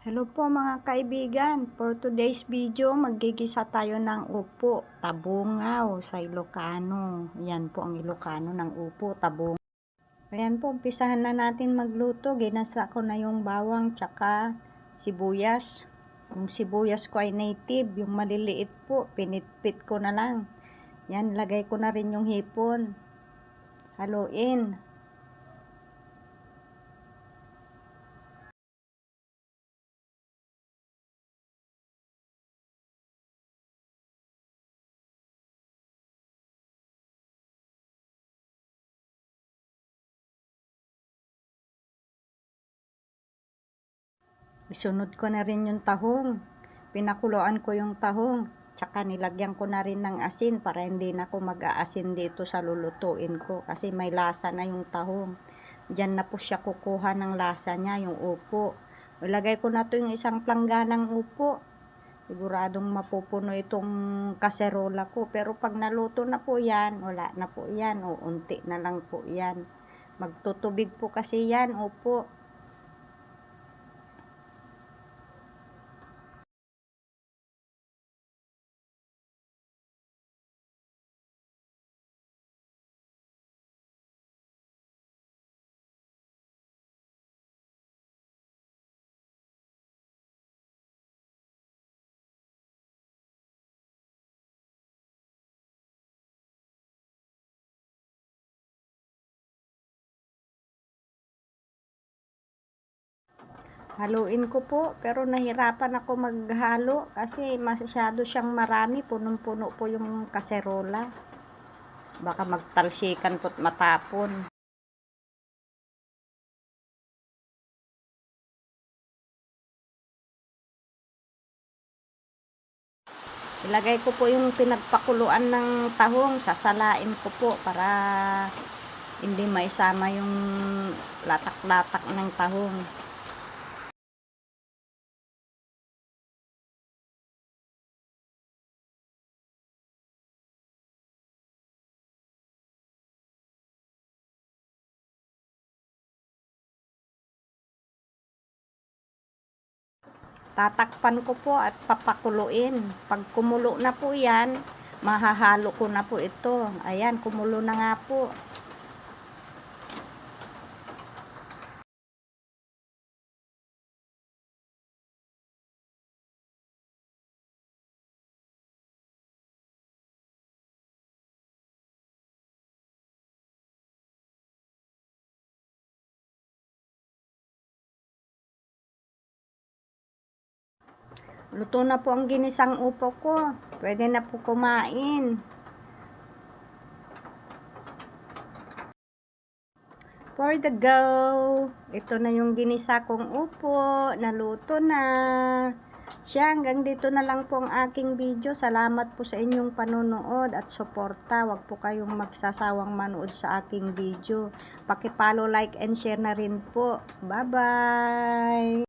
Hello po mga kaibigan, for today's video maggigisa tayo ng upo, tabungaw sa Ilocano. Yan po ang Ilocano ng upo, tabungaw. Ayan po, umpisahan na natin magluto. Ginasa ko na yung bawang tsaka sibuyas. Yung sibuyas ko ay native, yung maliliit po, pinitpit ko na lang. Yan, lagay ko na rin yung hipon. Haluin. Isunod ko na rin yung tahong. Pinakuloan ko yung tahong. Tsaka nilagyan ko na rin ng asin para hindi na ako mag-aasin dito sa lulutuin ko. Kasi may lasa na yung tahong. Diyan na po siya kukuha ng lasa niya, yung upo. Ilagay ko na to yung isang plangganang upo. Siguradong mapupuno itong kaserola ko. Pero pag naluto na po yan, wala na po yan. O unti na lang po yan. Magtutubig po kasi yan, upo. Haluin ko po, pero nahirapan ako maghalo kasi masyado siyang marami, punong-puno po yung kaserola. Baka magtalsikan po't matapon. Ilagay ko po yung pinagpakuluan ng tahong, sasalain ko po para hindi maisama yung latak-latak ng tahong. Tatakpan ko po at papakuluin. Pag kumulo na po yan, mahahalo ko na po ito. Ayan, kumulo na nga po. Luto na po ang ginisang upo ko. Pwede na po kumain. For the go. Ito na yung ginisa kong upo. Naluto na. Siya, hanggang dito na lang po ang aking video. Salamat po sa inyong panonood at suporta. Huwag po kayong magsasawang manood sa aking video. Paki-follow, like, and share na rin po. Bye-bye!